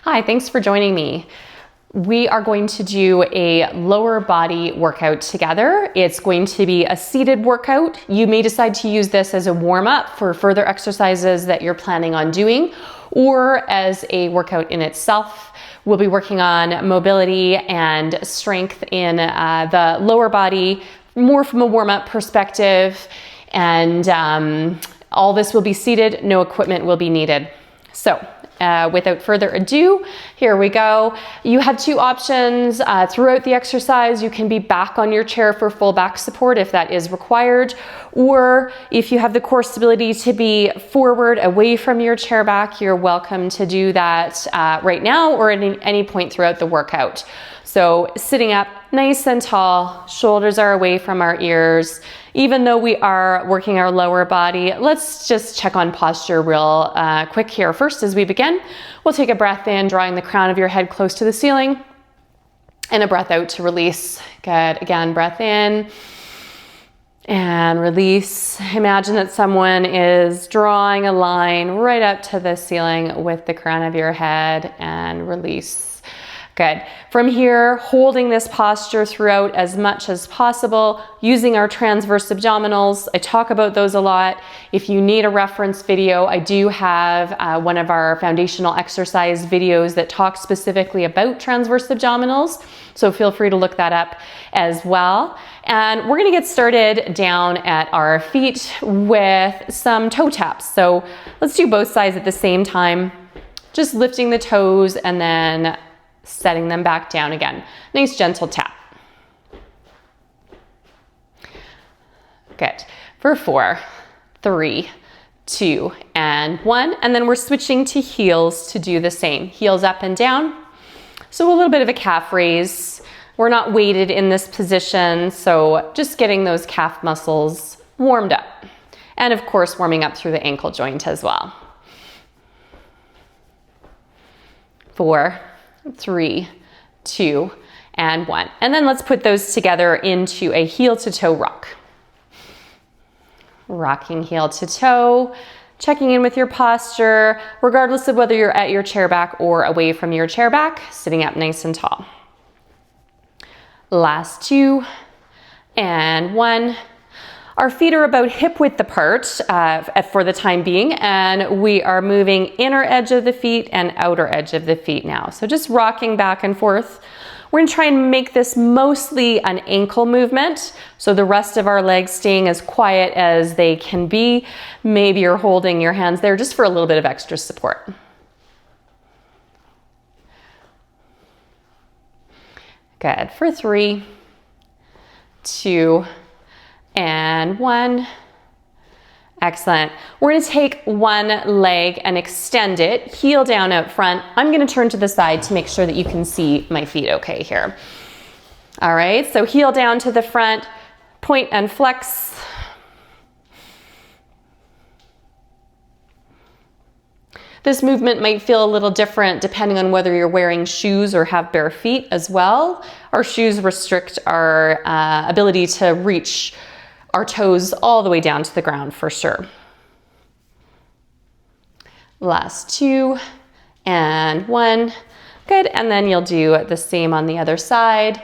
Hi, thanks for joining me. We are going to do a lower body workout together. It's going to be a seated workout. You may decide to use this as a warm-up for further exercises that you're planning on doing, or as a workout in itself. We'll be working on mobility and strength in the lower body, more from a warm-up perspective, and all this will be seated, no equipment will be needed. So, without further ado, here we go. You have two options throughout the exercise. You can be back on your chair for full back support if that is required, or if you have the core stability to be forward away from your chair back, you're welcome to do that right now or at any point throughout the workout. So sitting up nice and tall, shoulders are away from our ears. Even though we are working our lower body, let's just check on posture real quick here. First, as we begin, we'll take a breath in, drawing the crown of your head close to the ceiling, and a breath out to release. Good. Again, breath in and release. Imagine that someone is drawing a line right up to the ceiling with the crown of your head, and release. Good. From here, holding this posture throughout as much as possible, using our transverse abdominals. I talk about those a lot. If you need a reference video, I do have one of our foundational exercise videos that talks specifically about transverse abdominals. So feel free to look that up as well. And we're going to get started down at our feet with some toe taps. So let's do both sides at the same time. Just lifting the toes and then setting them back down again. Nice gentle tap. Good. For 4, 3, 2, and 1. And then we're switching to heels to do the same. Heels up and down. So a little bit of a calf raise. We're not weighted in this position, so just getting those calf muscles warmed up. And of course, warming up through the ankle joint as well. 4, 3, 2, and 1. And then let's put those together into a heel to toe rock. Rocking heel to toe, checking in with your posture, regardless of whether you're at your chair back or away from your chair back, sitting up nice and tall. Last 2, and 1. Our feet are about hip width apart for the time being, and we are moving inner edge of the feet and outer edge of the feet now. So just rocking back and forth. We're going to try and make this mostly an ankle movement, so the rest of our legs staying as quiet as they can be. Maybe you're holding your hands there just for a little bit of extra support. Good. For 3, 2, and 1. Excellent. We're going to take one leg and extend it, heel down out front. I'm going to turn to the side to make sure that you can see my feet okay here. All right, so heel down to the front, point and flex. This movement might feel a little different depending on whether you're wearing shoes or have bare feet as well. Our shoes restrict our ability to reach our toes all the way down to the ground for sure. Last 2, and 1. Good, and then you'll do the same on the other side.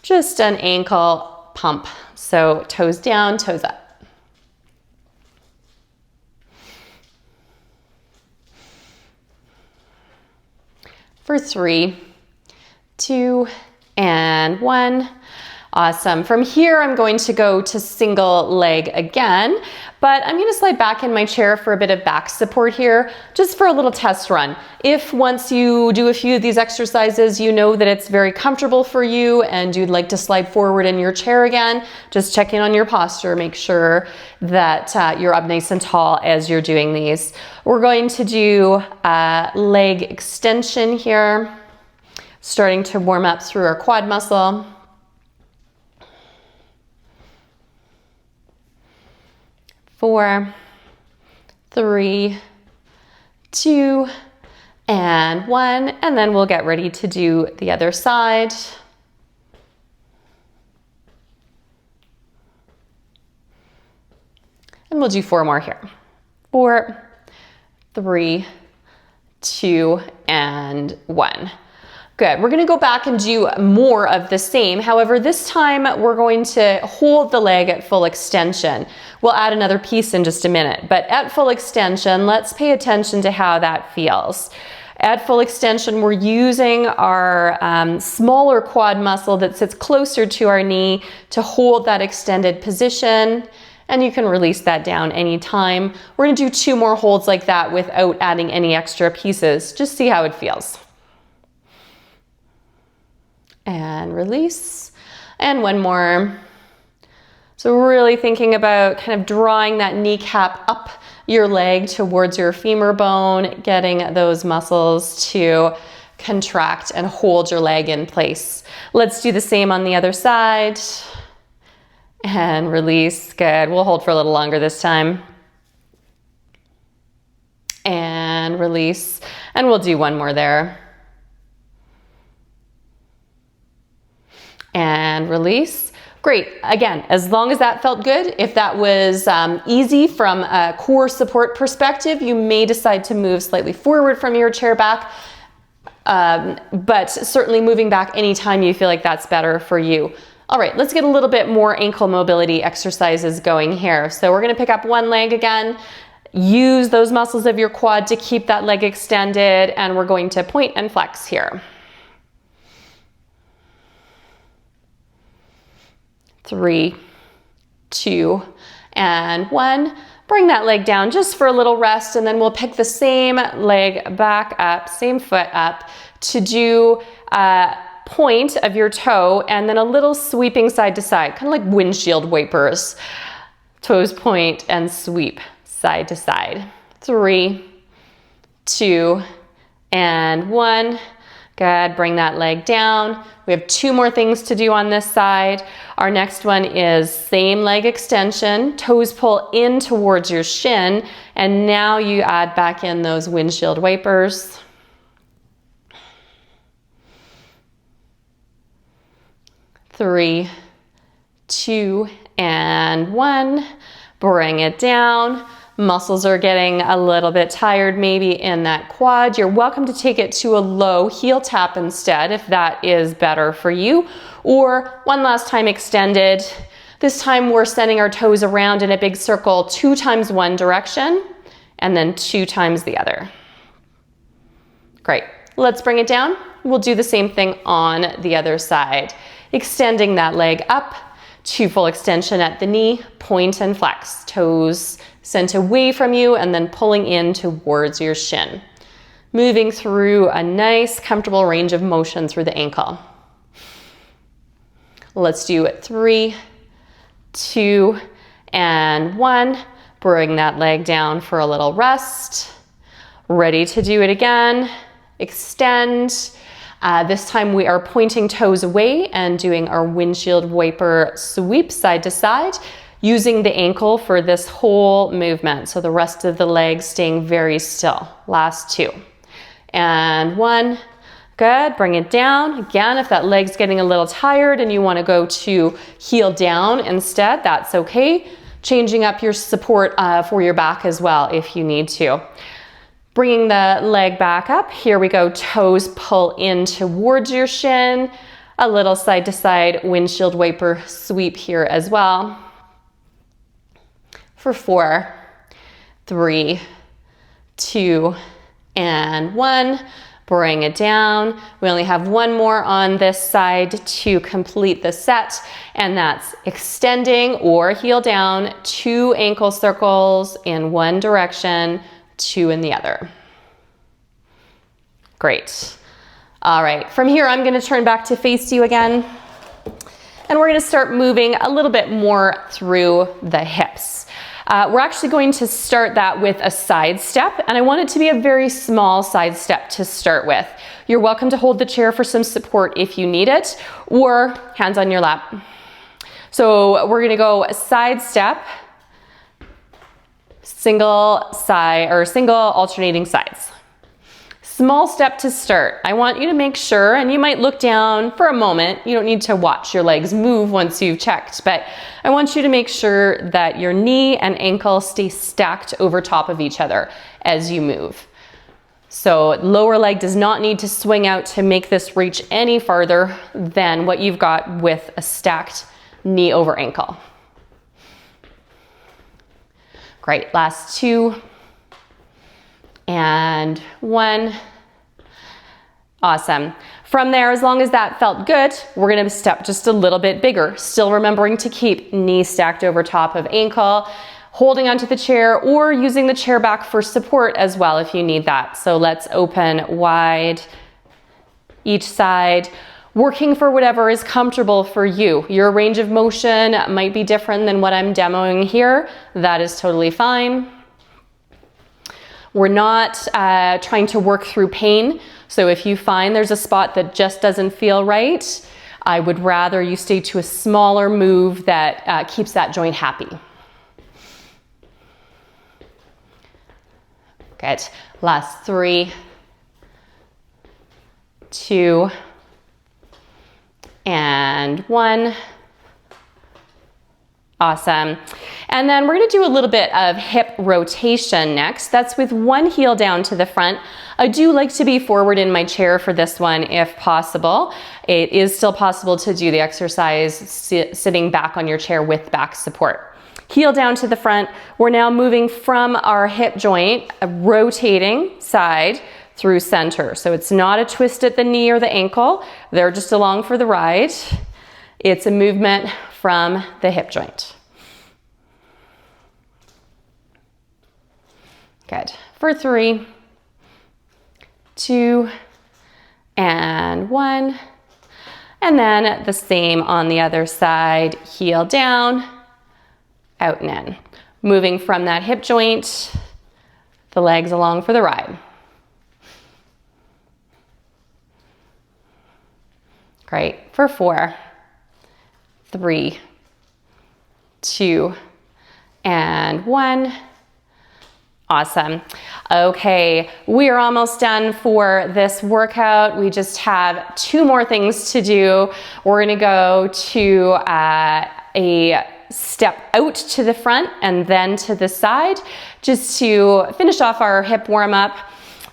Just an ankle pump. So toes down, toes up. For 3, 2, and 1. Awesome. From here, I'm going to go to single leg again, but I'm going to slide back in my chair for a bit of back support here, just for a little test run. If once you do a few of these exercises, you know that it's very comfortable for you and you'd like to slide forward in your chair again, just check in on your posture. Make sure that you're up nice and tall as you're doing these. We're going to do a leg extension here, starting to warm up through our quad muscle. 4, 3, 2, and 1, and then we'll get ready to do the other side. And we'll do 4 more here. 4, 3, 2, and 1. Good. We're going to go back and do more of the same. However, this time we're going to hold the leg at full extension. We'll add another piece in just a minute, but at full extension, let's pay attention to how that feels. At full extension, we're using our smaller quad muscle that sits closer to our knee to hold that extended position, and you can release that down anytime. We're going to do 2 more holds like that without adding any extra pieces. Just see how it feels. And release, and 1 more. So really thinking about kind of drawing that kneecap up your leg towards your femur bone, getting those muscles to contract and hold your leg in place. Let's do the same on the other side. And release, good. We'll hold for a little longer this time. And release, and we'll do 1 more there. And release. Great. Again, as long as that felt good, if that was easy from a core support perspective, you may decide to move slightly forward from your chair back, but certainly moving back anytime you feel like that's better for you. All right, let's get a little bit more ankle mobility exercises going here. So we're going to pick up 1 leg again, use those muscles of your quad to keep that leg extended, and we're going to point and flex here. 3, 2, and 1. Bring that leg down just for a little rest, and then we'll pick the same leg back up, same foot up, to do a point of your toe and then a little sweeping side to side, kind of like windshield wipers. Toes point and sweep side to side. 3, 2, and 1. Good, bring that leg down. We have 2 more things to do on this side. Our next one is same leg extension, toes pull in towards your shin, and now you add back in those windshield wipers. 3, 2, and 1. Bring it down. Muscles are getting a little bit tired maybe in that quad. You're welcome to take it to a low heel tap instead if that is better for you. Or 1 last time extended. This time we're sending our toes around in a big circle 2 times one direction and then 2 times the other. Great. Let's bring it down. We'll do the same thing on the other side. Extending that leg up to full extension at the knee, point and flex. Toes sent away from you and then pulling in towards your shin. Moving through a nice, comfortable range of motion through the ankle. Let's do it. 3, 2, and 1. Bring that leg down for a little rest. Ready to do it again. Extend. This time we are pointing toes away and doing our windshield wiper sweep side to side, using the ankle for this whole movement. So the rest of the leg staying very still. Last 2. And 1. Good. Bring it down. Again, if that leg's getting a little tired and you want to go to heel down instead, that's okay. Changing up your support for your back as well if you need to. Bringing the leg back up, here we go, toes pull in towards your shin, a little side to side windshield wiper sweep here as well. For 4, 3, 2, and 1. Bring it down. We only have 1 more on this side to complete the set, and that's extending or heel down, 2 ankle circles in one direction, 2 in the other. Great. All right, from here I'm going to turn back to face you again, and we're going to start moving a little bit more through the hips. We're actually going to start that with a side step, and I want it to be a very small side step to start with. You're welcome to hold the chair for some support if you need it, or hands on your lap. So we're going to go side step, single side or single alternating sides. Small step to start. I want you to make sure, and you might look down for a moment. You don't need to watch your legs move once you've checked, but I want you to make sure that your knee and ankle stay stacked over top of each other as you move. So lower leg does not need to swing out to make this reach any farther than what you've got with a stacked knee over ankle. Great, last 2 and 1. Awesome. From there, as long as that felt good, we're gonna step just a little bit bigger, still remembering to keep knee stacked over top of ankle, holding onto the chair or using the chair back for support as well if you need that. So let's open wide each side, working for whatever is comfortable for you. Your range of motion might be different than what I'm demoing here. That is totally fine. We're not trying to work through pain. So if you find there's a spot that just doesn't feel right, I would rather you stay to a smaller move that keeps that joint happy. Good. Last 3, 2, and 1. Awesome. And then we're going to do a little bit of hip rotation next. That's with one heel down to the front. I do like to be forward in my chair for this one if possible. It is still possible to do the exercise sitting back on your chair with back support. Heel down to the front. We're now moving from our hip joint, rotating side through center. So it's not a twist at the knee or the ankle. They're just along for the ride. It's a movement from the hip joint. Good. For 3, 2, and 1. And then the same on the other side, heel down, out and in. Moving from that hip joint, the legs along for the ride. Great. For 4, 3, 2, and 1. Awesome. Okay, we are almost done for this workout. We just have 2 more things to do. We're gonna go to a step out to the front and then to the side, just to finish off our hip warm up.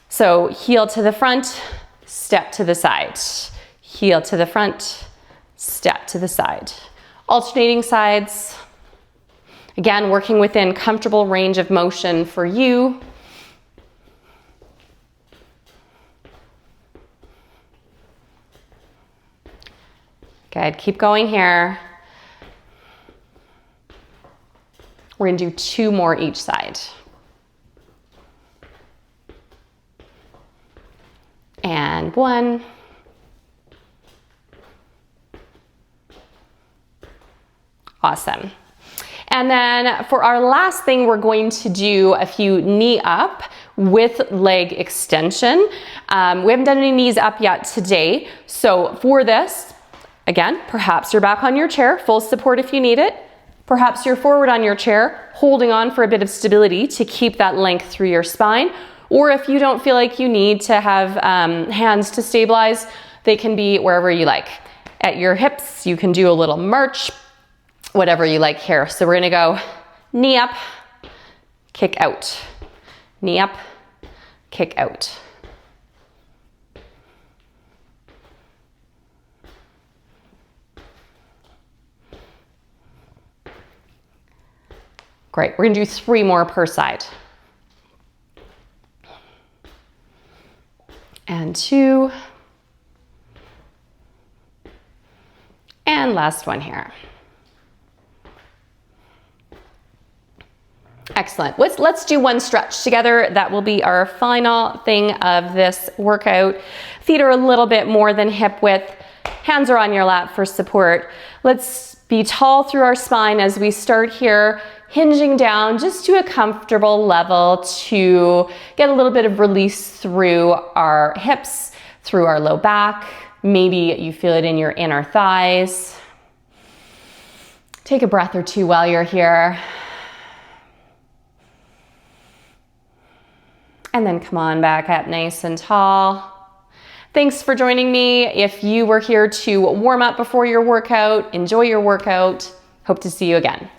So heel to the front, step to the side. Heel to the front, step to the side. Alternating sides. Again, working within comfortable range of motion for you. Good, keep going here. We're gonna do 2 more each side. And 1. Awesome. And then for our last thing, we're going to do a few knee up with leg extension. We haven't done any knees up yet today. So for this, again, perhaps you're back on your chair, full support if you need it. Perhaps you're forward on your chair, holding on for a bit of stability to keep that length through your spine. Or if you don't feel like you need to have hands to stabilize, they can be wherever you like. At your hips, you can do a little march, whatever you like here. So we're gonna go knee up, kick out. Knee up, kick out. Great, we're gonna do 3 more per side. And 2. And last one here. Excellent. Let's do one stretch together. That will be our final thing of this workout. Feet are a little bit more than hip width. Hands are on your lap for support. Let's be tall through our spine as we start here, hinging down just to a comfortable level to get a little bit of release through our hips, through our low back. Maybe you feel it in your inner thighs. Take a breath or 2 while you're here. And then come on back up nice and tall. Thanks for joining me. If you were here to warm up before your workout, enjoy your workout. Hope to see you again.